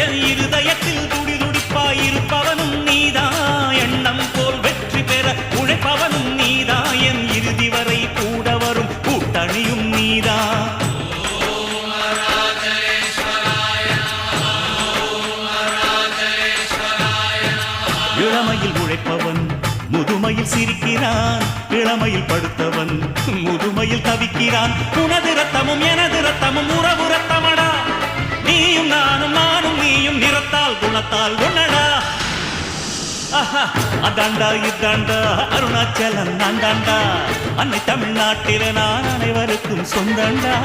என் இருதயத்தில் துடி துடிப்பாயிருப்பவனும் நீதான், எண்ணம் போல் வெற்றி பெற உழைப்பவனும் நீதான், என் இறுதி வரை கூட வரும் கூட்டணியும் நீதான். இளமையில் உழைப்பவன் முதுமையில் சிரிக்கிறான், இளமையில் படுத்தவன் முதுமையில் தவிக்கிறான். உனது ரத்தமும் எனது ரத்தமும் உறவு ரத்தமடா, நீயும் நானும் நானும் நீயும் நிறத்தால் குணத்தால் ஒன்னடா. அதாண்டா இதாண்டா அருணாச்சலம் நான் தாண்டா, அன்னை தமிழ்நாட்டில நான் அனைவருக்கும் சொந்தண்டா.